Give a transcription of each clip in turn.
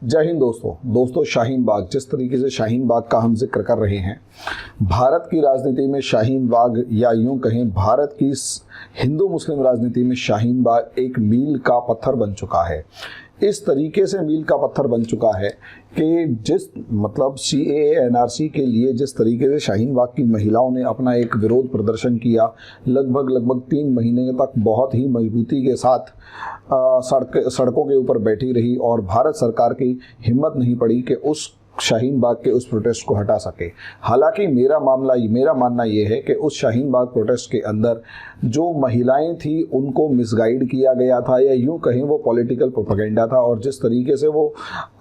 जय हिंद दोस्तों शाहीन बाग, जिस तरीके से शाहीन बाग का हम जिक्र कर रहे हैं, भारत की राजनीति में शाहीन बाग या यूं कहें भारत की हिंदू मुस्लिम राजनीति में शाहीन बाग एक मील का पत्थर बन चुका है। इस तरीके से मील का पत्थर बन चुका है कि जिस CAA NRC के लिए जिस तरीके से शाहीन बाग की महिलाओं ने अपना एक विरोध प्रदर्शन किया, लगभग 3 महीने तक बहुत ही मजबूती के साथ सड़कों के ऊपर बैठी रही और भारत सरकार की हिम्मत नहीं पड़ी कि उस शाहीन बाग के उस प्रोटेस्ट को हटा सके। हालांकि मेरा मानना ये है कि उस शाहीन बाग प्रोटेस्ट के अंदर जो महिलाएं थी उनको मिसगाइड किया गया था, या यूं कहें वो पॉलिटिकल प्रोपेगेंडा था। और जिस तरीके से वो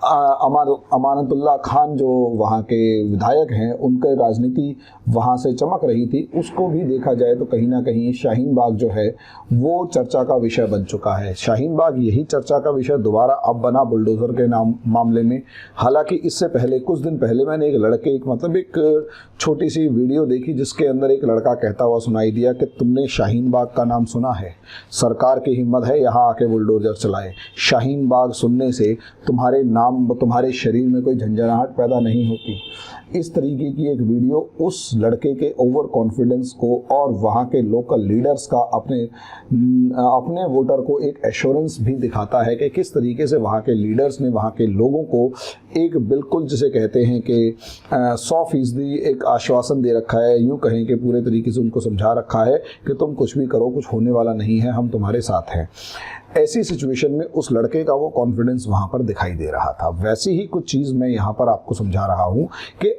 अमानतुल्लाह खान जो वहाँ के विधायक हैं उनके राजनीति वहाँ से चमक रही थी, उसको भी देखा जाए तो कहीं ना कहीं शाहीन बाग जो है वो चर्चा का विषय बन चुका है। शाहीन बाग यही चर्चा का विषय दोबारा अब बना बुलडोजर के मामले में। हालांकि इससे पहले कुछ दिन पहले मैंने एक छोटी सी वीडियो देखी जिसके अंदर एक लड़का कहता हुआ सुनाई दिया कि तुमने शाहीन बाग का नाम सुना है, सरकार की हिम्मत है यहाँ आके बुलडोजर चलाए। शाहीन बाग सुनने से तुम्हारे शरीर में कोई झंझनाहट पैदा नहीं होती। इस तरीके की एक वीडियो उस लड़के के ओवर कॉन्फिडेंस को और वहाँ के लोकल लीडर्स का अपने वोटर को एक एश्योरेंस भी दिखाता है कि किस तरीके से वहाँ के लीडर्स ने वहाँ के लोगों को एक बिल्कुल जिसे कहते हैं कि 100% एक आश्वासन दे रखा है। यूँ कहें कि पूरे तरीके से उनको समझा रखा है कि तुम कुछ भी करो, कुछ होने वाला नहीं है, हम तुम्हारे साथ हैं। ऐसी सिचुएशन में उस लड़के का वो कॉन्फिडेंस वहाँ पर दिखाई दे रहा था। वैसी ही कुछ चीज़ मैं यहाँ पर आपको समझा रहा हूँ कि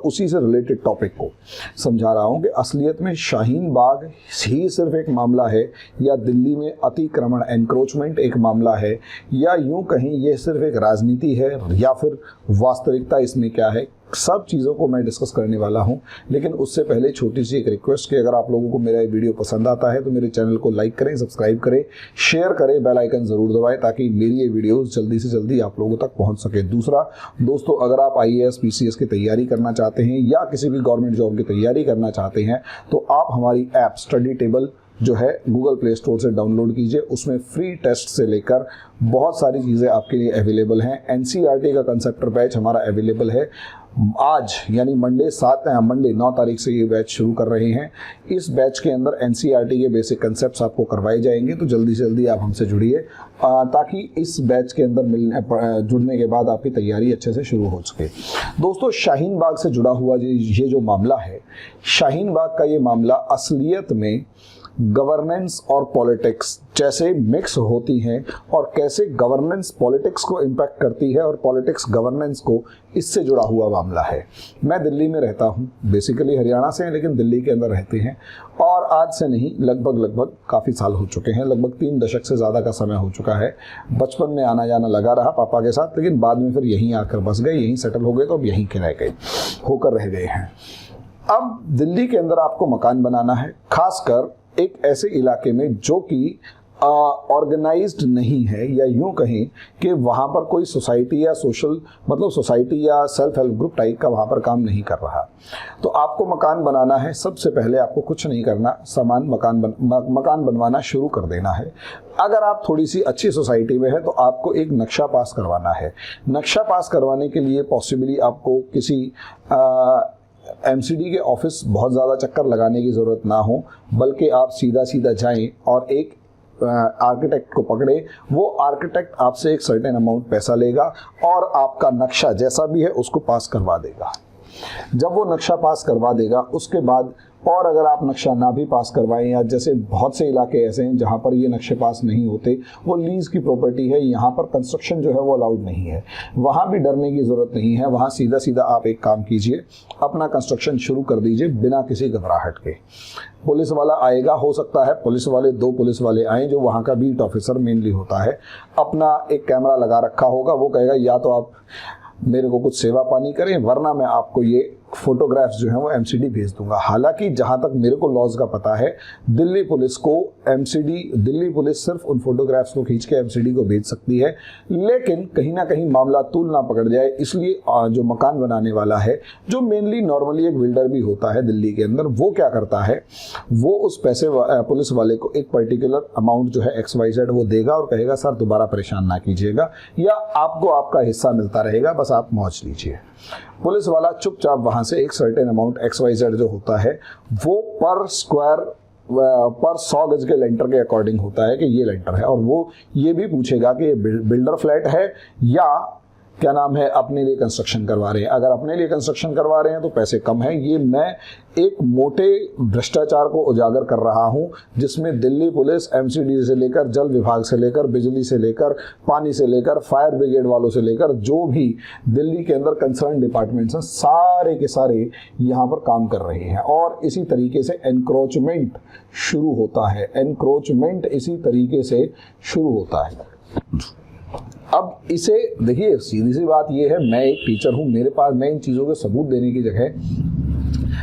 उसी से रिलेटेड टॉपिक को समझा रहा हूँ कि असलियत में शाहीन बाग ही सिर्फ एक मामला है, या दिल्ली में अतिक्रमण एनक्रोचमेंट एक मामला है, या यूँ कहीं ये सिर्फ एक राजनीति है, या फिर वास्तविकता इसमें क्या है। सब चीज़ों को मैं डिस्कस करने वाला हूं। लेकिन उससे पहले छोटी सी एक रिक्वेस्ट कि अगर आप लोगों को मेरा ये वीडियो पसंद आता है तो मेरे चैनल को लाइक करें, सब्सक्राइब करें, शेयर करें, बेल आइकन ज़रूर दबाएं ताकि मेरी ये वीडियोस जल्दी से जल्दी आप लोगों तक पहुंच सके। दूसरा दोस्तों, अगर आप IAS PCS की तैयारी करना चाहते हैं या किसी भी गवर्नमेंट जॉब की तैयारी करना चाहते हैं तो आप हमारी ऐप स्टडी टेबल जो है गूगल प्ले स्टोर से डाउनलोड कीजिए। उसमें फ्री टेस्ट से लेकर बहुत सारी चीज़ें आपके लिए अवेलेबल हैं। NCERT का कंसेप्टर बैच हमारा अवेलेबल है। आज यानी मंडे 9 तारीख से ये बैच शुरू कर रहे हैं। इस बैच के अंदर NCERT के बेसिक कंसेप्ट्स आपको करवाए जाएंगे, तो जल्दी से जल्दी आप हमसे जुड़िए ताकि इस बैच के अंदर जुड़ने के बाद आपकी तैयारी अच्छे से शुरू हो सके। दोस्तों, शाहीन बाग से जुड़ा हुआ ये जो मामला है, शाहीन बाग का ये मामला असलियत में गवर्नेंस और पॉलिटिक्स जैसे मिक्स होती हैं और कैसे गवर्नेंस पॉलिटिक्स को इम्पैक्ट करती है और पॉलिटिक्स गवर्नेंस को, इससे जुड़ा हुआ मामला है। मैं दिल्ली में रहता हूं, बेसिकली हरियाणा से हैं लेकिन दिल्ली के अंदर रहते हैं, और आज से नहीं लगभग काफ़ी साल हो चुके हैं, लगभग 3 दशक से ज़्यादा का समय हो चुका है। बचपन में आना जाना लगा रहा पापा के साथ, लेकिन बाद में फिर यहीं आकर बस गए, यहीं सेटल हो गए, तो अब यहीं के रह गए हैं। अब दिल्ली के अंदर आपको मकान बनाना है, खासकर एक ऐसे इलाके में जो कि ऑर्गेनाइज्ड नहीं है, या यूं कहें कि वहाँ पर कोई सोसाइटी या सोसाइटी या सेल्फ हेल्प ग्रुप टाइप का वहाँ पर काम नहीं कर रहा। तो आपको मकान बनाना है, सबसे पहले आपको कुछ नहीं करना, मकान बनवाना शुरू कर देना है। अगर आप थोड़ी सी अच्छी सोसाइटी में है तो आपको एक नक्शा पास करवाना है। नक्शा पास करवाने के लिए पॉसिबली आपको किसी MCD के ऑफिस बहुत ज़्यादा चक्कर लगाने की ज़रूरत ना हो, बल्कि आप सीधा जाएं और एक आर्किटेक्ट को पकड़े। वो आर्किटेक्ट आपसे एक सर्टेन अमाउंट पैसा लेगा और आपका नक्शा जैसा भी है उसको पास करवा देगा। जब वो नक्शा पास करवा देगा उसके बाद, और अगर आप नक्शा ना भी पास करवाएं, या जैसे बहुत से इलाके ऐसे हैं जहाँ पर ये नक्शे पास नहीं होते, वो लीज की प्रॉपर्टी है, यहाँ पर कंस्ट्रक्शन जो है वो अलाउड नहीं है, वहाँ भी डरने की ज़रूरत नहीं है। वहाँ सीधा आप एक काम कीजिए, अपना कंस्ट्रक्शन शुरू कर दीजिए बिना किसी घबराहट के। पुलिस वाला आएगा, हो सकता है 2 पुलिस वाले आएँ जो वहाँ का बीट ऑफिसर मेनली होता है, अपना एक कैमरा लगा रखा होगा। वो कहेगा या तो आप मेरे को कुछ सेवा पानी करें, वरना मैं आपको ये फोटोग्राफ्स जो हैं वो एमसीडी भेज दूंगा। हालांकि जहां तक मेरे को लॉज का पता है, दिल्ली पुलिस को दिल्ली पुलिस सिर्फ उन फोटोग्राफ्स को खींच के एमसीडी को भेज सकती है, लेकिन कहीं ना कहीं मामला तूल ना पकड़ जाए, इसलिए जो मकान बनाने वाला है, जो मेनली नॉर्मली एक बिल्डर भी होता है दिल्ली के अंदर, वो क्या करता है, वो उस पैसे पुलिस वाले को एक पर्टिकुलर अमाउंट जो है XYZ वो देगा और कहेगा सर दोबारा परेशान ना कीजिएगा, या आपको आपका हिस्सा मिलता रहेगा, बस आप मौज लीजिए। पुलिस वाला चुपचाप वहां से एक सर्टेन अमाउंट XYZ जो होता है वो पर 100 गज के लेंटर के अकॉर्डिंग होता है कि ये लेंटर है, और वो ये भी पूछेगा कि ये बिल्डर फ्लैट है या क्या नाम है अपने लिए कंस्ट्रक्शन करवा रहे हैं। अगर अपने लिए कंस्ट्रक्शन करवा रहे हैं तो पैसे कम हैं। ये मैं एक मोटे भ्रष्टाचार को उजागर कर रहा हूं, जिसमें दिल्ली पुलिस एमसीडी से लेकर जल विभाग से लेकर बिजली से लेकर पानी से लेकर फायर ब्रिगेड वालों से लेकर जो भी दिल्ली के अंदर कंसर्न डिपार्टमेंट्स हैं, सारे के सारे यहाँ पर काम कर रहे हैं। और इसी तरीके से एनक्रोचमेंट शुरू होता है, एनक्रोचमेंट इसी तरीके से शुरू होता है। अब इसे देखिए, सीधी सी बात यह है, मैं एक टीचर हूं, मेरे पास मैं इन चीज़ों के सबूत देने की जगह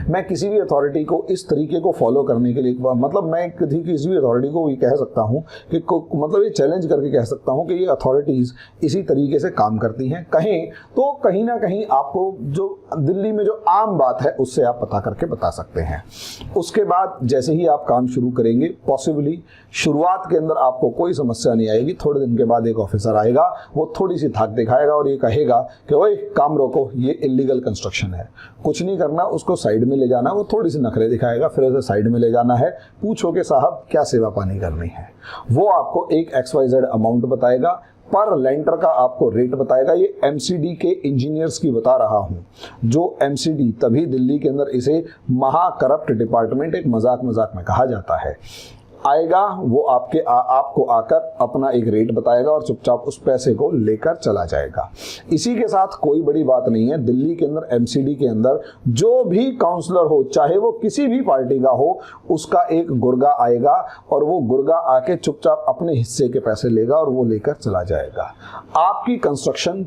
मैं किसी भी अथॉरिटी को इस तरीके को फॉलो करने के लिए, मतलब मैं किसी भी अथॉरिटी को ये कह सकता हूँ कि मतलब ये चैलेंज करके कह सकता हूँ कि ये अथॉरिटीज़ इसी तरीके से काम करती हैं। कहें तो कहीं ना कहीं आपको जो दिल्ली में जो आम बात है उससे आप पता करके बता सकते हैं। उसके बाद जैसे ही आप काम शुरू करेंगे, पॉसिबली शुरुआत के अंदर आपको कोई समस्या नहीं आएगी। थोड़े दिन के बाद एक ऑफिसर आएगा, वो थोड़ी सी धाक दिखाएगा और ये कहेगा कि ओए काम रोको, ये इलीगल कंस्ट्रक्शन है। कुछ नहीं करना, उसको साइड में ले जाना, वो थोड़ी सी नखरे दिखाएगा, फिर उसे साइड में ले जाना है, पूछो कि साहब क्या सेवा पानी करनी है। वो आपको एक XYZ अमाउंट बताएगा, पर लेंटर का आपको रेट बताएगा। ये एमसीडी के इंजीनियर्स की बता रहा हूं, जो एमसीडी, तभी दिल्ली के अंदर इसे महा करप्ट डिपार्टमेंट एक मजाक में कहा जाता है, आएगा। वो आपको आकर अपना एक रेट बताएगा और चुपचाप उस पैसे को लेकर चला जाएगा। इसी के साथ कोई बड़ी बात नहीं है। दिल्ली के अंदर एमसीडी के अंदर जो भी काउंसलर हो, चाहे वो किसी भी पार्टी का हो, उसका एक गुर्गा आएगा और वो गुर्गा आके चुपचाप अपने हिस्से के पैसे लेगा और वो लेकर चला जाएगा। आपकी कंस्ट्रक्शन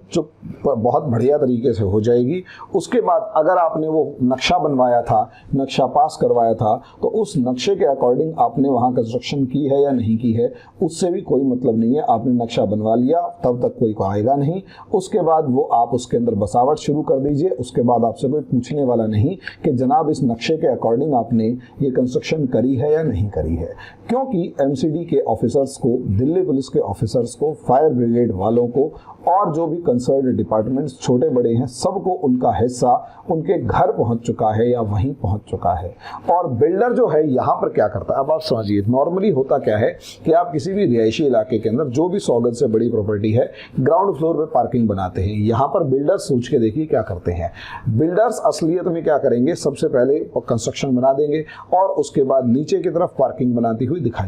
बहुत बढ़िया तरीके से हो जाएगी। उसके बाद अगर आपने वो नक्शा बनवाया था, नक्शा पास करवाया था, तो उस नक्शे के अकॉर्डिंग आपने वहां कंस्ट्रक्शन की है या नहीं की है, उससे भी कोई मतलब नहीं है। आपने नक्शा बनवा लिया, तब तक कोई आएगा नहीं। उसके बाद वो आप उसके अंदर बसावट शुरू कर दीजिए। उसके बाद आपसे कोई पूछने वाला नहीं कि जनाब इस नक्शे के अकॉर्डिंग आपने ये कंस्ट्रक्शन करी है या नहीं करी है, क्योंकि एमसीडी के ऑफिसर्स को, दिल्ली पुलिस के ऑफिसर्स को, फायर ब्रिगेड वालों को और जो भी कंसर्न डिपार्टमेंट्स छोटे बड़े हैं, सबको उनका हिस्सा उनके घर पहुंच चुका है या वहीं पहुंच चुका है। और बिल्डर जो है यहाँ पर क्या करता है, अब आप समझिए। नॉर्मली होता क्या है कि आप किसी भी रिहायशी इलाके के अंदर जो भी 100 गज से बड़ी प्रॉपर्टी है, ग्राउंड फ्लोर पे पार्किंग बनाते हैं। यहाँ पर बिल्डर्स सोच के देखिए क्या करते हैं। बिल्डर्स असलियत में क्या करेंगे, सबसे पहले कंस्ट्रक्शन बना देंगे और उसके बाद नीचे की तरफ पार्किंग बनाती हुई दिखा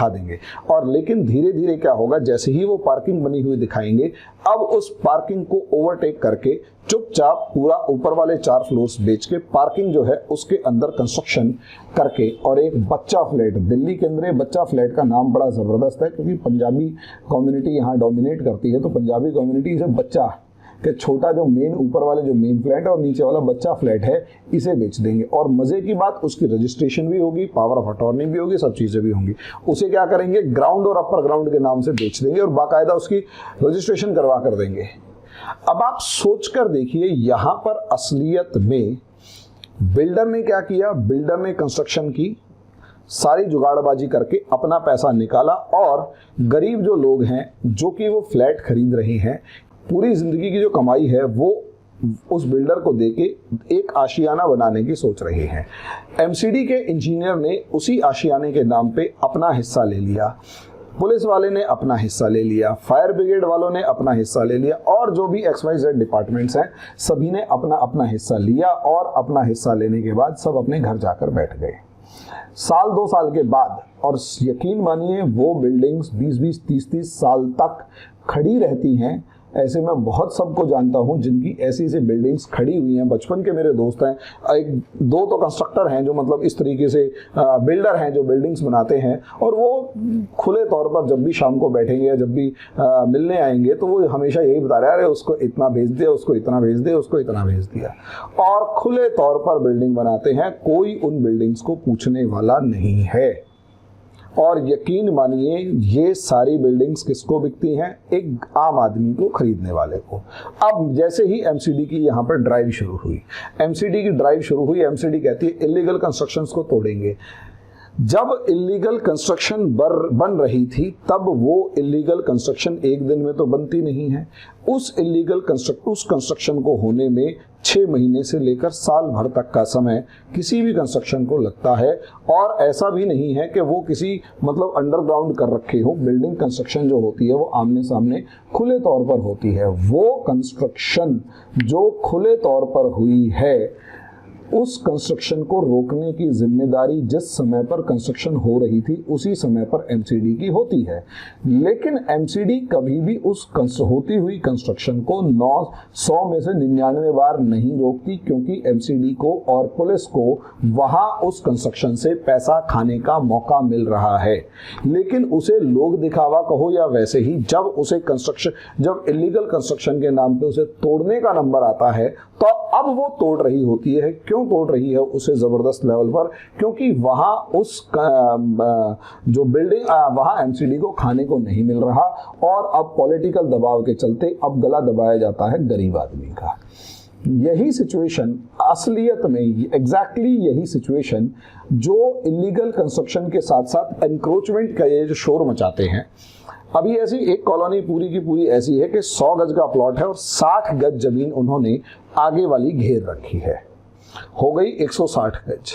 देंगे। और लेकिन धीरे धीरे क्या होगा, जैसे ही वो पार्किंग बनी हुई दिखाएंगे, अब उस पार्किंग को ओवरटेक करके चुपचाप पूरा ऊपर वाले 4 फ्लोर्स बेच के पार्किंग जो है उसके अंदर कंस्ट्रक्शन करके, और एक बच्चा फ्लैट, दिल्ली के अंदर बच्चा फ्लैट का नाम बड़ा जबरदस्त है क्योंकि पंजाबी कम्युनिटी यहाँ डोमिनेट करती है, तो पंजाबी कम्युनिटी इसे बच्चा कि छोटा जो मेन ऊपर वाले जो मेन फ्लैट है और नीचे वाला बच्चा फ्लैट है, इसे बेच देंगे। और मजे की बात, उसकी रजिस्ट्रेशन भी होगी, पावर ऑफ अटॉर्नी भी होगी, सब चीजें भी होंगी। उसे क्या करेंगे, ग्राउंड और अपर ग्राउंड के नाम से बेच देंगे और बाकायदा उसकी रजिस्ट्रेशन करवा कर देंगे। अब आप सोच कर देखिए, यहां पर असलियत में बिल्डर ने क्या किया, बिल्डर ने कंस्ट्रक्शन की, सारी जुगाड़बाजी करके अपना पैसा निकाला, और गरीब जो लोग हैं जो कि वो फ्लैट खरीद रहे हैं, पूरी जिंदगी की जो कमाई है वो उस बिल्डर को देके एक आशियाना बनाने की सोच रहे हैं। एमसीडी के इंजीनियर ने उसी आशियाने के नाम पे अपना हिस्सा ले लिया, पुलिस वाले ने अपना हिस्सा ले लिया, फायर ब्रिगेड वालों ने अपना हिस्सा ले लिया, और जो भी XYZ डिपार्टमेंट्स हैं सभी ने अपना अपना हिस्सा लिया। और अपना हिस्सा लेने के बाद सब अपने घर जाकर बैठ गए। साल 2 साल के बाद, और यकीन मानिए वो बिल्डिंग्स 20-20, 30-30 साल तक खड़ी रहती हैं, ऐसे मैं बहुत सबको जानता हूं जिनकी ऐसी ऐसी बिल्डिंग्स खड़ी हुई हैं, बचपन के मेरे दोस्त हैं, एक दो तो कंस्ट्रक्टर हैं जो मतलब इस तरीके से बिल्डर हैं जो बिल्डिंग्स बनाते हैं, और वो खुले तौर पर जब भी शाम को बैठेंगे या जब भी मिलने आएंगे तो वो हमेशा यही बता रहे हैं, अरे उसको इतना भेज दिया, उसको इतना भेज दिया, उसको इतना भेज दिया, और खुले तौर पर बिल्डिंग बनाते हैं। कोई उन बिल्डिंग्स को पूछने वाला नहीं है। और यकीन मानिए ये सारी बिल्डिंग्स किसको बिकती हैं? एक आम आदमी को, खरीदने वाले को। अब जैसे ही एमसीडी की यहाँ पर ड्राइव शुरू हुई, एमसीडी की ड्राइव शुरू हुई, एमसीडी कहती है इलीगल कंस्ट्रक्शंस को तोड़ेंगे। जब इलीगल कंस्ट्रक्शन बन रही थी तब वो इलीगल कंस्ट्रक्शन एक दिन में तो बनती नहीं है। उस कंस्ट्रक्शन को होने में 6 महीने से लेकर साल भर तक का समय किसी भी कंस्ट्रक्शन को लगता है। और ऐसा भी नहीं है कि वो किसी मतलब अंडरग्राउंड कर रखे हो। बिल्डिंग कंस्ट्रक्शन जो होती है वो आमने सामने खुले तौर पर होती है। वो कंस्ट्रक्शन जो खुले तौर पर हुई है, उस कंस्ट्रक्शन को रोकने की जिम्मेदारी जिस समय पर कंस्ट्रक्शन हो रही थी उसी समय पर एमसीडी की होती है। लेकिन एमसीडी कभी भी उस होती हुई कंस्ट्रक्शन को 100 में से 99 बार नहीं रोकती, क्योंकि एमसीडी को और पुलिस को वहां उस कंस्ट्रक्शन से पैसा खाने का मौका मिल रहा है। लेकिन उसे लोग दिखावा कहो या वैसे ही, जब इलीगल कंस्ट्रक्शन के नाम पे उसे तोड़ने का नंबर आता है तो अब वो तोड़ रही होती है। क्यों तोड़ रही है उसे जबरदस्त लेवल पर? क्योंकि वहां उस जो बिल्डिंग वहां एमसीडी को खाने को नहीं मिल रहा, और अब पॉलिटिकल दबाव के चलते अब गला दबाया जाता है गरीब आदमी का। यही सिचुएशन असलियत में एग्जैक्टली यही सिचुएशन जो इलीगल कंस्ट्रक्शन के साथ साथ एनक्रोचमेंट का ये जो शोर मचाते हैं। अभी ऐसी एक कॉलोनी पूरी की पूरी ऐसी है कि 100 गज का प्लॉट है और 60 गज जमीन उन्होंने आगे वाली घेर रखी है। हो गई 160 गज,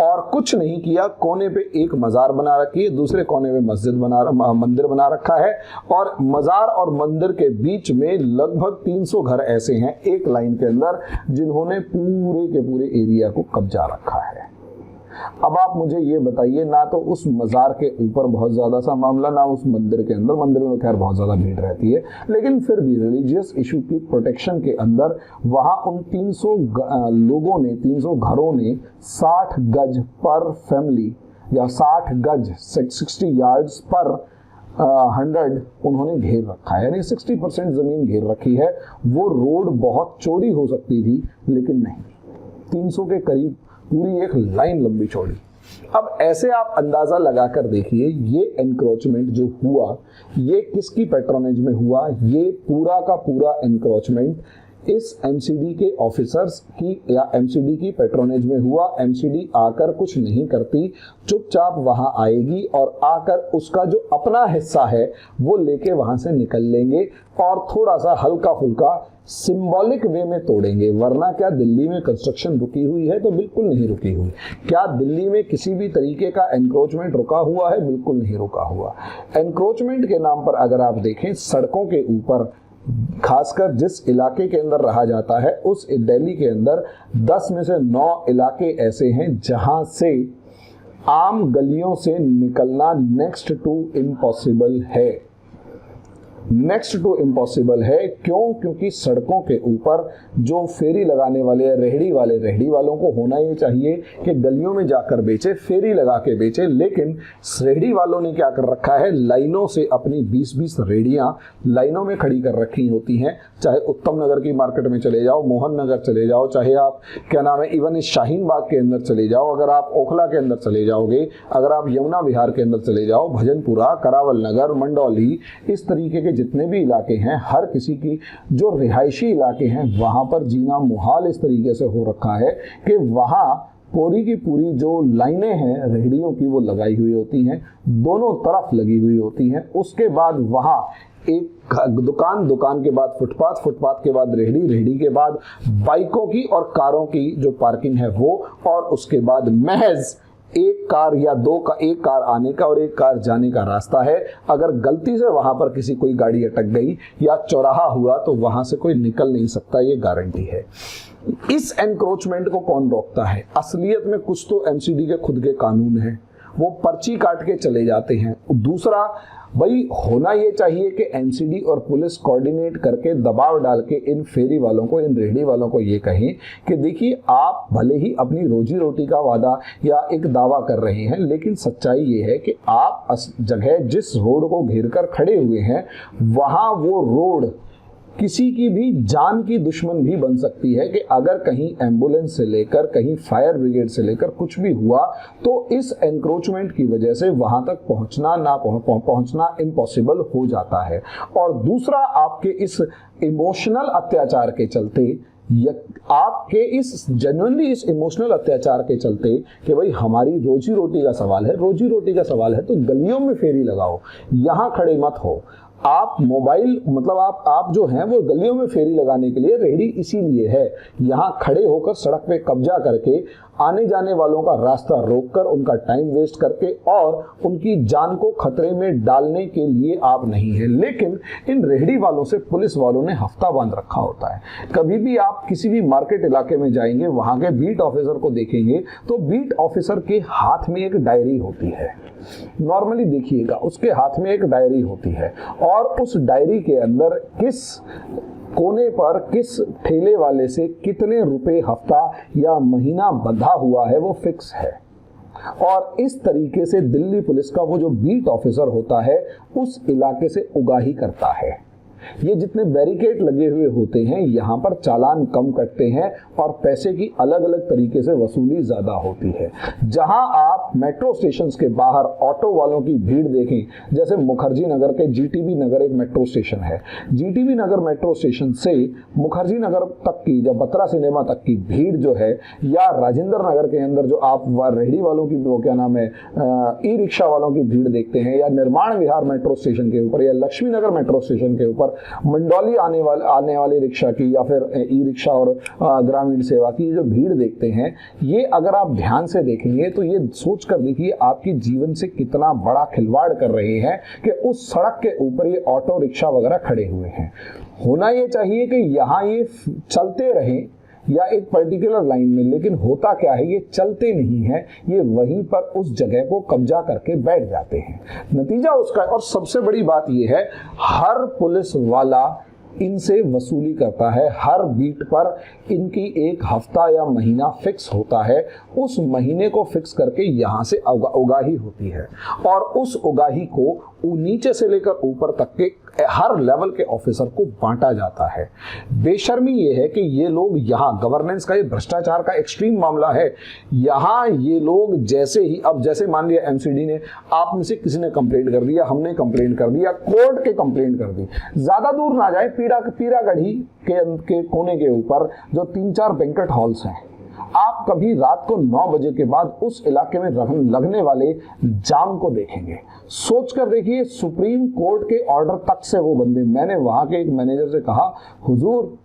और कुछ नहीं किया। कोने पे एक मजार बना रखी है, दूसरे कोने पे मंदिर बना रखा है, और मजार और मंदिर के बीच में लगभग 300 घर ऐसे हैं एक लाइन के अंदर जिन्होंने पूरे के पूरे एरिया को कब्जा रखा है। अब आप मुझे ये बताइए, ना तो उस मजार के ऊपर बहुत ज्यादा सा मामला, ना उस मंदिर के अंदर। मंदिर में खैर बहुत ज्यादा भीड़ रहती है, लेकिन फिर भी रिलीजियस इशू की प्रोटेक्शन के अंदर वहां उन 300 लोगों ने, 300 घरों ने 60 गज पर फैमिली या 60 गज 60 यार्ड्स पर 100 उन्होंने घेर रखा है, यानी 60% जमीन घेर रखी है। वो रोड बहुत चौड़ी हो सकती थी, लेकिन नहीं, 300 के करीब पूरी एक लाइन लंबी चौड़ी। अब ऐसे आप अंदाजा लगाकर देखिए, ये एनक्रोचमेंट जो हुआ ये किसकी पैट्रोनेज में हुआ? ये पूरा का पूरा एनक्रोचमेंट इस एमसीडी के ऑफिसर्स की या एमसीडी की पैट्रोनेज में हुआ। एमसीडी आकर कुछ नहीं करती, चुपचाप वहां आएगी और आकर उसका जो अपना हिस्सा है वो लेके वहां से निकल लेंगे और थोड़ा सा हल्का फुल्का सिंबॉलिक वे में तोड़ेंगे। वरना क्या दिल्ली में कंस्ट्रक्शन रुकी हुई है? तो बिल्कुल नहीं रुकी हुई। क्या दिल्ली में किसी भी तरीके का एनक्रोचमेंट रुका हुआ है? बिल्कुल नहीं रुका हुआ। एनक्रोचमेंट के नाम पर अगर आप देखें, सड़कों के ऊपर खासकर जिस इलाके के अंदर रहा जाता है, उस दिल्ली के अंदर 10 में से 9 इलाके ऐसे हैं जहां से आम गलियों से निकलना नेक्स्ट टू इम्पॉसिबल है। नेक्स्ट टू इम्पॉसिबल है। क्यों? क्योंकि सड़कों के ऊपर जो फेरी लगाने वाले रेहड़ी वालों को होना ये चाहिए कि गलियों में जाकर बेचे, फेरी लगा के बेचे। लेकिन रेहड़ी वालों ने क्या कर रखा है, लाइनों से अपनी 20-20 रेहड़ियां लाइनों में खड़ी कर रखी होती हैं। चाहे उत्तम नगर की मार्केट में चले जाओ, मोहन नगर चले जाओ, चाहे आप क्या नाम है इवन इस शाहीन बाग के अंदर चले जाओ, अगर आप ओखला के अंदर चले जाओगे, अगर आप यमुना विहार के अंदर चले जाओ, भजनपुरा, करावल नगर, मंडौली, इस तरीके के जितने भी इलाके हैं, हर किसी की जो रिहायशी इलाके हैं वहां पर जीना मुहाल इस तरीके से हो रखा है कि वहां पूरी की पूरी जो लाइनें हैं रेहड़ियों की वो लगाई हुई होती हैं, दोनों तरफ लगी हुई होती हैं। उसके बाद वहां एक दुकान के बाद फुटपाथ के बाद रेहड़ी के बाद बाइकों की और कारों की जो पार्किंग है वो, और उसके बाद महज एक कार या एक कार आने का और एक कार जाने का रास्ता है। अगर गलती से वहां पर किसी कोई गाड़ी अटक गई या चौराहा हुआ तो वहां से कोई निकल नहीं सकता, ये गारंटी है। इस एनक्रोचमेंट को कौन रोकता है? असलियत में कुछ तो एमसीडी के खुद के कानून हैं, वो पर्ची काट के चले जाते हैं। दूसरा, भाई होना ये चाहिए कि एनसीडी और पुलिस कोऑर्डिनेट करके दबाव डाल के इन फेरी वालों को, इन रेहड़ी वालों को ये कहें कि देखिए आप भले ही अपनी रोजी रोटी का वादा या एक दावा कर रहे हैं, लेकिन सच्चाई ये है कि आप जगह जिस रोड को घेर कर खड़े हुए हैं वहां वो रोड किसी की भी जान की दुश्मन भी बन सकती है कि अगर कहीं एम्बुलेंस से लेकर, कहीं फायर ब्रिगेड से लेकर कुछ भी हुआ तो इस एंक्रोचमेंट की वजह से वहां तक पहुंचना इम्पॉसिबल हो जाता है। और दूसरा, आपके इस इमोशनल अत्याचार के चलते, आपके इस जेन्युइनली इस इमोशनल अत्याचार के चलते कि भाई हमारी रोजी रोटी का सवाल है, रोजी रोटी का सवाल है तो गलियों में फेरी लगाओ, यहां खड़े मत हो। आप मोबाइल मतलब आप जो हैं वो गलियों में फेरी लगाने के लिए रेडी इसीलिए है, यहाँ खड़े होकर सड़क पे कब्जा करके आने जाने वालों का रास्ता रोककर, उनका टाइम वेस्ट करके और उनकी जान को खतरे में डालने के लिए आप नहीं है। लेकिन इन रेहड़ी वालों से पुलिस वालों ने हफ्ता बांध रखा होता है। कभी भी आप किसी भी मार्केट इलाके में जाएंगे, वहां के बीट ऑफिसर को देखेंगे तो बीट ऑफिसर के हाथ में एक डायरी होती है। नॉर्मली देखिएगा उसके हाथ में एक डायरी होती है और उस डायरी के अंदर किस कोने पर किस ठेले वाले से कितने रुपए हफ्ता या महीना बंधा हुआ है वो फिक्स है। और इस तरीके से दिल्ली पुलिस का वो जो बीट ऑफिसर होता है उस इलाके से उगाही करता है। ये जितने बैरिकेड लगे हुए होते हैं यहाँ पर चालान कम कटते हैं और पैसे की अलग अलग तरीके से वसूली ज्यादा होती है। जहां आप मेट्रो स्टेशन के बाहर ऑटो वालों की भीड़ देखें, जैसे मुखर्जी नगर के जीटीबी नगर एक मेट्रो स्टेशन है, जीटीबी नगर मेट्रो स्टेशन से मुखर्जी नगर तक की या बत्रा सिनेमा तक की भीड़ जो है, या राजेंद्र नगर के अंदर जो आप रेहड़ी वालों की वो क्या नाम है ई रिक्शा वालों की भीड़ देखते हैं, या निर्माण विहार मेट्रो स्टेशन के ऊपर या लक्ष्मी नगर मेट्रो स्टेशन के ऊपर मंडौली आने वाली रिक्शा की या फिर ई रिक्शा और ग्रामीण सेवा की जो भीड़ देखते हैं, ये अगर आप ध्यान से देखेंगे तो ये सोच कर देखिए आपकी जीवन से कितना बड़ा खिलवाड़ कर रहे हैं कि उस सड़क के ऊपर ये ऑटो रिक्शा वगैरह खड़े हुए हैं। होना ये चाहिए कि यहाँ ये चलते रहें या एक पर्टिकुलर लाइन में, लेकिन होता क्या है ये चलते नहीं है, ये वहीं पर उस जगह को कब्जा करके बैठ जाते हैं। नतीजा उसका, और सबसे बड़ी बात ये है हर पुलिस वाला इनसे वसूली करता है। हर बीट पर इनकी एक हफ्ता या महीना फिक्स होता है, उस महीने को फिक्स करके यहाँ से उगाही होती है और उस उगाही को नीचे से लेकर ऊपर तक के हर लेवल के ऑफिसर को बांटा जाता है। बेशर्मी ये है कि ये लोग यहाँ गवर्नेंस का, ये भ्रष्टाचार का एक्सट्रीम मामला है। यहाँ ये लोग जैसे ही, अब जैसे मान लिया एमसीडी ने, आप में से किसी ने कंप्लेंट कर दिया, हमने कंप्लेंट कर दिया, कोर्ट के कंप्लेंट कर दी, ज्यादा दूर ना जाए, पीरागढ़ी के कोने के ऊपर जो 3-4 बैंक्वेट हॉल्स हैं, आप कभी रात को 9 बजे के बाद उस इलाके में लगने वाले जाम को देखेंगे। सोच कर देखिए, सुप्रीम कोर्ट के ऑर्डर तक से वो बंदे, मैंने वहां के एक मैनेजर से कहा, हुजूर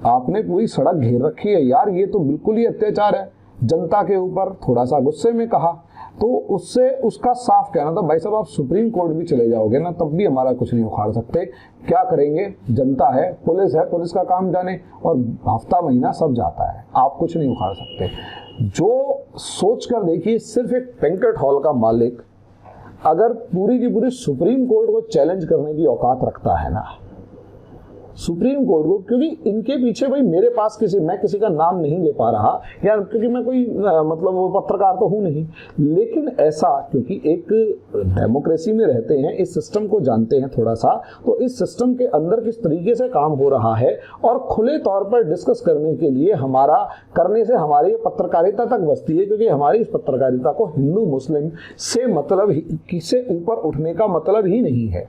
आपने पूरी सड़क घेर रखी है यार, ये तो बिल्कुल ही अत्याचार है जनता के ऊपर। थोड़ा सा गुस्से में कहा तो उससे उसका साफ कहना था, भाई साहब आप सुप्रीम कोर्ट भी चले जाओगे ना तब भी हमारा कुछ नहीं उखाड़ सकते, क्या करेंगे, जनता है, पुलिस का काम जाने, और हफ्ता महीना सब जाता है, आप कुछ नहीं उखाड़ सकते। जो सोच कर देखिए, सिर्फ एक बैंक्वेट हॉल का मालिक अगर पूरी की पूरी सुप्रीम कोर्ट को चैलेंज करने की औकात रखता है ना, सुप्रीम कोर्ट को, क्योंकि इनके पीछे भाई मेरे पास मैं किसी का नाम नहीं ले पा रहा यार, क्योंकि मैं कोई मतलब वो पत्रकार तो हूं नहीं, लेकिन ऐसा, क्योंकि एक डेमोक्रेसी में रहते हैं, इस सिस्टम को जानते हैं थोड़ा सा, तो इस सिस्टम के अंदर किस तरीके से काम हो रहा है और खुले तौर पर डिस्कस करने के लिए करने से हमारी पत्रकारिता तक बचती है, क्योंकि हमारी इस पत्रकारिता को हिंदू मुस्लिम से मतलब किसे ऊपर उठने का मतलब ही नहीं है।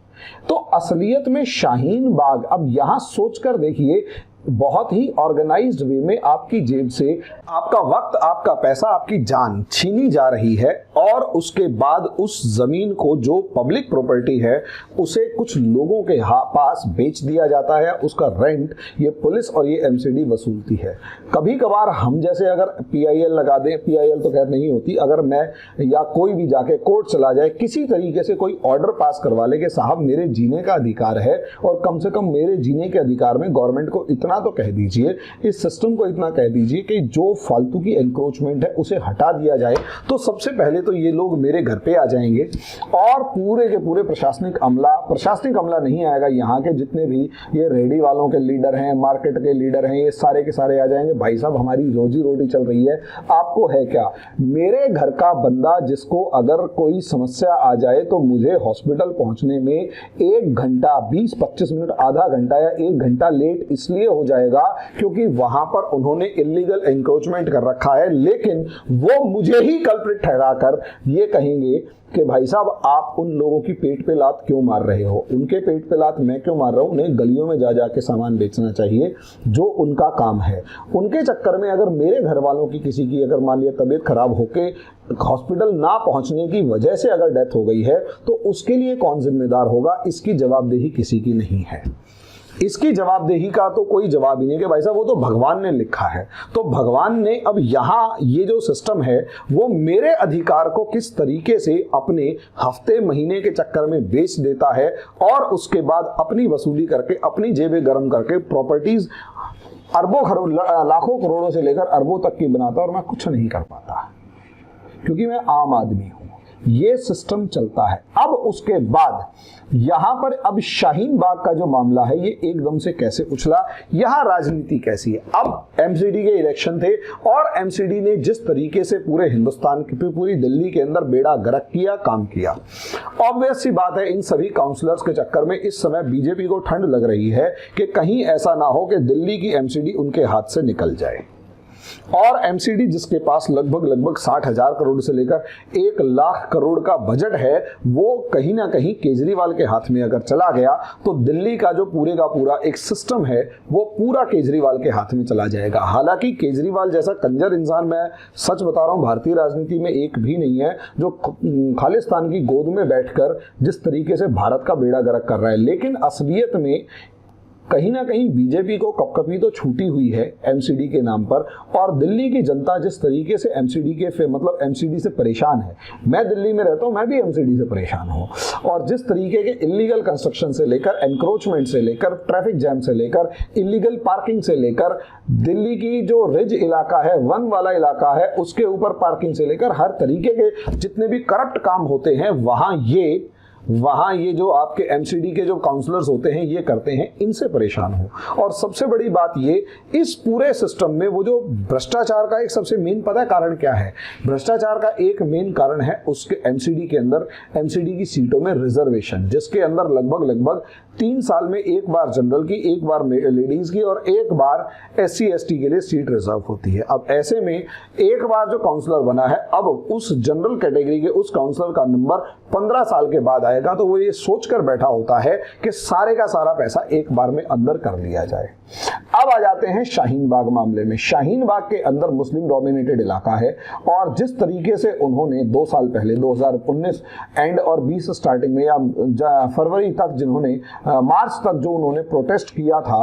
तो असलियत में शाहीन बाग, अब यहां सोचकर देखिए, बहुत ही ऑर्गेनाइज्ड वे में आपकी जेब से आपका वक्त, आपका पैसा, आपकी जान छीनी जा रही है और उसके बाद उस जमीन को, जो पब्लिक प्रॉपर्टी है, उसे कुछ लोगों के पास बेच दिया जाता है। उसका रेंट ये पुलिस और ये एमसीडी वसूलती है। कभी कभार हम जैसे अगर पीआईएल लगा दें, पीआईएल तो खैर नहीं होती, अगर मैं या कोई भी जाके कोर्ट चला जाए, किसी तरीके से कोई ऑर्डर पास करवा ले कि साहब मेरे जीने का अधिकार है और कम से कम मेरे जीने के अधिकार में गवर्नमेंट को इतना इतना तो कह दीजिए, इस सिस्टम को इतना कह दीजिए कि जो फालतू की एंक्रोचमेंट है उसे हटा दिया जाए, तो सबसे पहले तो ये लोग मेरे घर पे आ जाएंगे और पूरे के पूरे प्रशासनिक अमला नहीं आएगा, यहाँ के जितने भी ये रेडी वालों के लीडर हैं, मार्केट के लीडर हैं, ये सारे के सारे आ जाएंगे। भाई साहब, हमारी रोजी रोटी चल रही है, आपको है क्या? मेरे घर का बंदा जिसको अगर कोई समस्या आ जाए तो मुझे हॉस्पिटल पहुंचने में 1 घंटा 20-25 मिनट, आधा घंटा या 1 घंटा लेट इसलिए हो जाएगा क्योंकि वहां पर उन्होंने इलीगल एंक्रोचमेंट कर रखा है, लेकिन वो मुझे ही कल्प्रिट ठहराकर ये कहेंगे कि भाई साहब आप उन लोगों की पेट पे लात क्यों मार रहे हो, उनके पेट पे लात मैं क्यों मार रहा हूं, उन्हें गलियों में जा जाके सामान बेचना चाहिए जो उनका काम है। उनके चक्कर में अगर मेरे घर वालों की किसी की अगर मान लिया तबीयत खराब होके हॉस्पिटल ना पहुंचने की वजह से अगर डेथ हो गई है तो उसके लिए कौन जिम्मेदार होगा? इसकी जवाबदेही किसी की नहीं है। इसकी जवाबदेही का तो कोई जवाब ही नहीं कि भाई साहब वो तो भगवान ने लिखा है। तो भगवान ने अब यहाँ ये जो सिस्टम है वो मेरे अधिकार को किस तरीके से अपने हफ्ते महीने के चक्कर में बेच देता है और उसके बाद अपनी वसूली करके अपनी जेबें गर्म करके प्रॉपर्टीज अरबों लाखों करोड़ों से लेकर अरबों तक की बनाता और मैं कुछ नहीं कर पाता क्योंकि मैं आम आदमी हूं। ये सिस्टम चलता है। अब उसके बाद यहां पर अब शाहीन बाग का जो मामला है ये एकदम से कैसे उछला, यहां राजनीति कैसी है। अब एमसीडी के इलेक्शन थे और एमसीडी ने जिस तरीके से पूरे हिंदुस्तान की, पूरी दिल्ली के अंदर बेड़ा गर्क किया, काम किया। ऑब्वियस सी बात है इन सभी काउंसलर्स के चक्कर में इस समय बीजेपी को ठंड लग रही है कि कहीं ऐसा ना हो कि दिल्ली की एमसीडी उनके हाथ से निकल जाए। और एमसीडी जिसके पास लगभग 60,000 करोड़ से लेकर 1 लाख करोड़ का बजट है, वो कहीं ना कहीं केजरीवाल के हाथ में अगर चला गया तो दिल्ली का जो पूरे का पूरा एक सिस्टम है वो पूरा केजरीवाल के हाथ में चला जाएगा। हालांकि केजरीवाल जैसा कंजर इंसान, मैं सच बता रहा हूं, भारतीय राजनीति में एक भी नहीं है जो खालिस्तान की गोद में बैठकर जिस तरीके से भारत का बेड़ा गर्क कर रहा है। लेकिन असलियत में कहीं ना कहीं बीजेपी को कपकपी तो छूटी हुई है एमसीडी के नाम पर, और दिल्ली की जनता जिस तरीके से एमसीडी के मतलब एमसीडी से परेशान है, मैं दिल्ली में रहता हूं, मैं भी एमसीडी से परेशान हूं। और जिस तरीके के इलीगल कंस्ट्रक्शन से लेकर एनक्रोचमेंट से लेकर ट्रैफिक जैम से लेकर इलीगल पार्किंग से लेकर दिल्ली की जो रिज इलाका है, वन वाला इलाका है, उसके ऊपर पार्किंग से लेकर हर तरीके के जितने भी करप्ट काम होते हैं वहां ये जो आपके एमसीडी के जो काउंसलर्स होते हैं ये करते हैं, इनसे परेशान हो। और सबसे बड़ी बात ये, इस पूरे सिस्टम में वो जो भ्रष्टाचार का एक सबसे मेन पता है कारण क्या है? भ्रष्टाचार का एक मेन कारण है उसके एमसीडी के अंदर एमसीडी की सीटों में रिजर्वेशन, जिसके अंदर लगभग 3 साल में एक बार जनरल की, एक बार लेडीज की और एक बार SC ST के लिए सीट रिजर्व होती है। अब ऐसे में एक बार जो काउंसलर बना है, अब उस जनरल कैटेगरी के उस काउंसलर का नंबर 15 साल के बाद आएगा, तो वो ये सोचकर बैठा होता है कि सारे का सारा पैसा एक बार में अंदर कर लिया जाए। अब आ जाते हैं शाहीन बाग मामले में। शाहीन बाग के अंदर मुस्लिम डोमिनेटेड इलाका है और जिस तरीके से उन्होंने 2 साल पहले 2019 एंड और 20 स्टार्टिंग में या फरवरी तक जिन्होंने मार्च तक जो उन्होंने प्रोटेस्ट किया था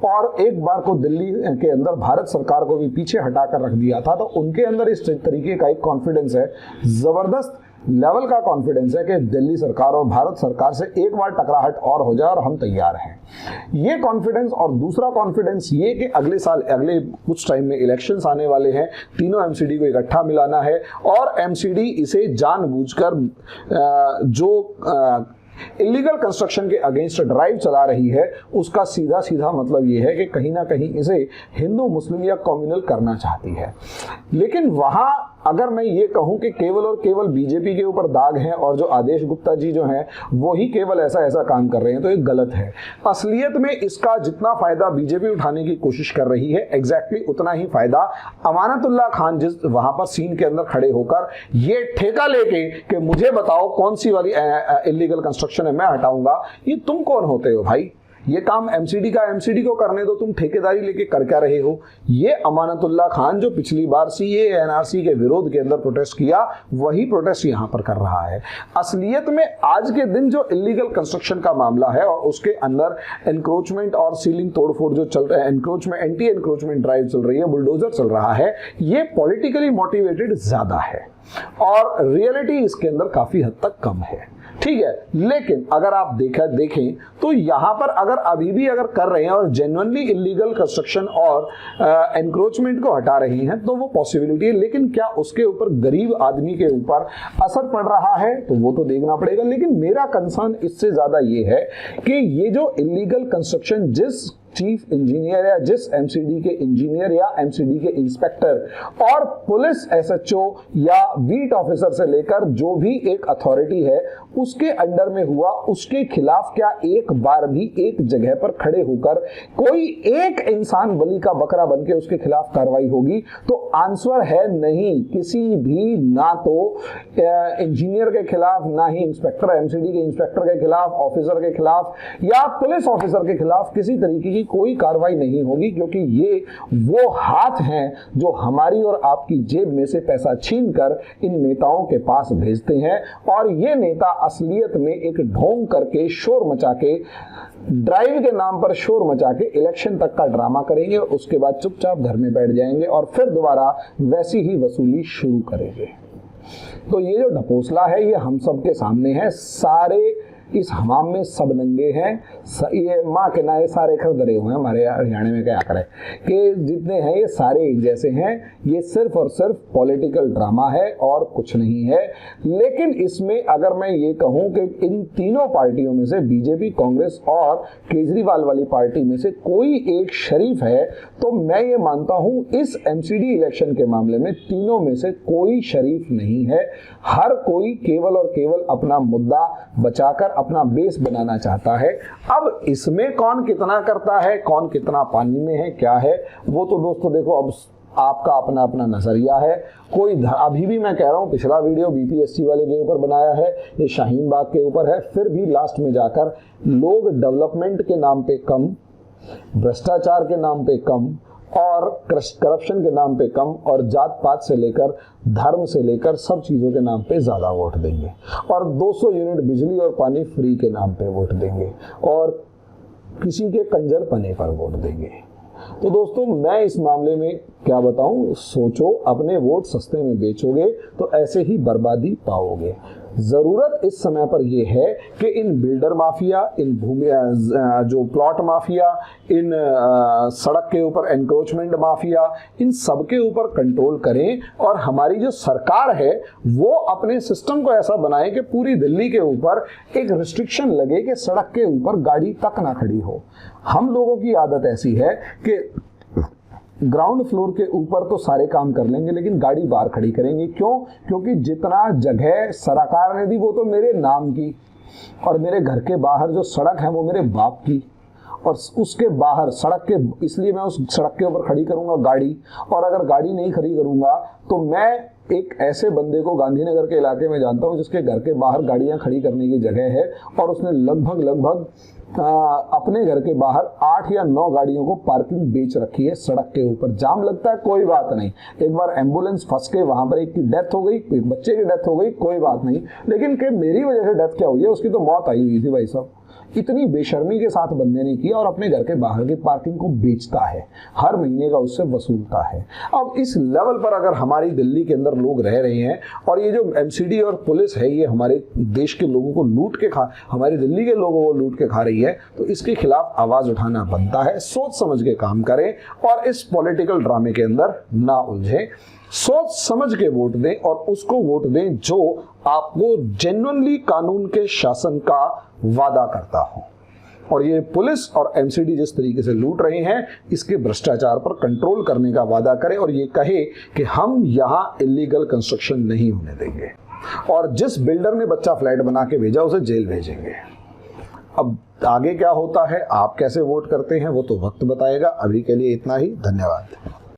और एक बार को दिल्ली के अंदर भारत सरकार को भी पीछे हटाकर रख दिया था, तो उनके अंदर इस तरीके का एक कॉन्फिडेंस है, जबरदस्त लेवल का कॉन्फिडेंस है कि दिल्ली सरकार और भारत सरकार से एक बार टकराहट और हो जाए और हम तैयार हैं। ये कॉन्फिडेंस। और दूसरा कॉन्फिडेंस ये कि अगले साल, अगले कुछ टाइम में इलेक्शंस आने वाले हैं, तीनों एमसीडी को इकट्ठा मिलाना है और एमसीडी इसे जानबूझकर जो इलीगल कंस्ट्रक्शन के अगेंस्ट ड्राइव चला रही है, उसका सीधा सीधा मतलब ये है कि कहीं ना कहीं इसे हिंदू मुस्लिम या कम्युनल करना चाहती है। लेकिन वहां अगर मैं ये कहूं कि केवल और केवल बीजेपी के ऊपर दाग है और जो आदेश गुप्ता जी जो हैं वो ही केवल ऐसा काम कर रहे हैं, तो ये गलत है। असलियत में इसका जितना फायदा बीजेपी उठाने की कोशिश कर रही है, एग्जैक्टली उतना ही फायदा अमानतुल्लाह खान जिस वहां पर सीन के अंदर खड़े होकर ये ठेका लेके कि मुझे बताओ कौन सी वाली इलीगल कंस्ट्रक्शन है, मैं हटाऊंगा, ये तुम कौन होते हो भाई? ये काम एमसीडी का एमसीडी को करने दो, तुम ठेकेदारी लेके कर क्या रहे हो? ये अमानतुल्लाह खान जो पिछली बार सीए एनआरसी के विरोध के अंदर प्रोटेस्ट किया, वही प्रोटेस्ट यहां पर कर रहा है। असलियत में आज के दिन जो इलीगल कंस्ट्रक्शन का मामला है और उसके अंदर एनक्रोचमेंट और सीलिंग तोड़फोड़ जो चल रहा है, एनक्रोचमेंट एंटी एनक्रोचमेंट ड्राइव चल रही है, बुलडोजर चल रहा है, ये पॉलिटिकली मोटिवेटेड ज्यादा है और रियलिटी इसके अंदर काफी हद तक कम है। ठीक है। लेकिन अगर आप देखें तो यहां पर अगर अभी भी अगर कर रहे हैं और जेन्युइनली इलीगल कंस्ट्रक्शन और एनक्रोचमेंट को हटा रहे हैं तो वो पॉसिबिलिटी है, लेकिन क्या उसके ऊपर गरीब आदमी के ऊपर असर पड़ रहा है तो वो तो देखना पड़ेगा। लेकिन मेरा कंसर्न इससे ज्यादा ये है कि ये जो इलीगल कंस्ट्रक्शन जिस चीफ इंजीनियर या जिस एमसीडी के इंजीनियर या एमसीडी के इंस्पेक्टर और पुलिस एसएचओ या बीट ऑफिसर से लेकर जो भी एक अथॉरिटी है उसके अंडर में हुआ, उसके खिलाफ क्या एक बार भी एक जगह पर खड़े होकर कोई एक इंसान बलि का बकरा बनके उसके खिलाफ कार्रवाई होगी? तो आंसर है नहीं। किसी भी, ना तो इंजीनियर के खिलाफ, ना ही इंस्पेक्टर एमसीडी के इंस्पेक्टर के खिलाफ, ऑफिसर के खिलाफ या पुलिस ऑफिसर के खिलाफ किसी तरीके की कोई कार्रवाई नहीं होगी, क्योंकि ये वो हाथ हैं जो हमारी और आपकी जेब में से पैसा छीनकर इन नेताओं के पास भेजते हैं। और ये नेता असलियत में एक ढोंग करके, शोर मचा के, ड्राइव के नाम पर शोर मचा के इलेक्शन तक का ड्रामा करेंगे और उसके बाद चुपचाप घर में बैठ जाएंगे और फिर दोबारा वैसी ही वसूली शुरू करेंगे। तो ये जो ढकोसला है ये हम सबके सामने है। सारे इस हमाम में सब नंगे हैं। ये माँ के नाए सारे खरदरे हुए हैं। हमारे हरियाणा में क्या करें कि जितने हैं ये सारे एक जैसे हैं। ये सिर्फ और सिर्फ पॉलिटिकल ड्रामा है और कुछ नहीं है। लेकिन इसमें अगर मैं ये कहूँ कि इन तीनों पार्टियों में से बीजेपी, कांग्रेस और केजरीवाल वाली पार्टी में से कोई एक शरीफ है तो मैं ये मानता हूँ इस एमसीडी इलेक्शन के मामले में तीनों में से कोई शरीफ नहीं है। हर कोई केवल और केवल अपना मुद्दा बचाकर अपना बेस बनाना चाहता है। अब इसमें कौन कितना करता है, कौन कितना पानी में है, क्या है, वो तो दोस्तों देखो अब आपका अपना अपना नजरिया है। कोई अभी भी मैं कह रहा हूँ, पिछला वीडियो बीपीएससी वाले के ऊपर बनाया है, ये शाहीन बाग के ऊपर है। फिर भी लास्ट में जाकर लोग डेवलपमेंट के नाम पे कम, भ्रष्टाचार के नाम पे कम और करप्शन के नाम पे कम और जात पात से लेकर धर्म से लेकर सब चीजों के नाम पे ज्यादा वोट देंगे और 200 यूनिट बिजली और पानी फ्री के नाम पे वोट देंगे और किसी के कंजर पने पर वोट देंगे। तो दोस्तों मैं इस मामले में क्या बताऊं, सोचो। अपने वोट सस्ते में बेचोगे तो ऐसे ही बर्बादी पाओगे। जरूरत इस समय पर यह है कि इन बिल्डर माफिया, इन भूमि जो प्लॉट माफिया, इन सड़क के ऊपर एनक्रोचमेंट माफिया, इन सब के ऊपर कंट्रोल करें और हमारी जो सरकार है वो अपने सिस्टम को ऐसा बनाए कि पूरी दिल्ली के ऊपर एक रिस्ट्रिक्शन लगे कि सड़क के ऊपर गाड़ी तक ना खड़ी हो। हम लोगों की आदत ऐसी है कि ग्राउंड फ्लोर के ऊपर तो सारे काम कर लेंगे लेकिन गाड़ी बाहर खड़ी करेंगे। क्यों? क्योंकि जितना जगह सरकार ने दी वो तो मेरे नाम की, और मेरे घर के बाहर जो सड़क है वो मेरे बाप की, और उसके बाहर सड़क के, इसलिए मैं उस सड़क के ऊपर खड़ी करूंगा गाड़ी। और अगर गाड़ी नहीं खड़ी करूंगा तो मैं एक ऐसे बंदे को गांधीनगर के इलाके में जानता हूं जिसके घर के बाहर गाड़ियां खड़ी करने की जगह है और उसने लगभग अपने घर के बाहर 8 या 9 गाड़ियों को पार्किंग बेच रखी है सड़क के ऊपर। जाम लगता है कोई बात नहीं, एक बार एम्बुलेंस फंस के वहां पर एक की डेथ हो गई, एक बच्चे की डेथ हो गई, कोई बात नहीं, लेकिन कि मेरी वजह से डेथ क्या हुई है, उसकी तो मौत आई हुई थी भाई साहब। इतनी बेशर्मी के साथ बंदे ने किया और अपने घर के बाहर की पार्किंग को बेचता है, हर महीने का उससे वसूलता है। अब इस लेवल पर अगर हमारी दिल्ली के अंदर लोग रह रहे हैं और ये जो एमसीडी और पुलिस है ये हमारे देश के लोगों को लूट के हमारी दिल्ली के लोगों को लूट के खा रही है, तो इसके खिलाफ आवाज उठाना बनता है। सोच समझ के काम करें और इस पॉलिटिकल ड्रामे के अंदर ना उलझें। सोच समझ के वोट दें और उसको वोट दें जो आपको जेन्युइनली कानून के शासन का वादा करता हो। और ये पुलिस और एमसीडी जिस तरीके से लूट रहे हैं इसके भ्रष्टाचार पर कंट्रोल करने का वादा करे और ये कहे कि हम यहाँ इलीगल कंस्ट्रक्शन नहीं होने देंगे और जिस बिल्डर ने बच्चा फ्लैट बना के भेजा उसे जेल भेजेंगे। अब आगे क्या होता है, आप कैसे वोट करते हैं वो तो वक्त बताएगा। अभी के लिए इतना ही, धन्यवाद।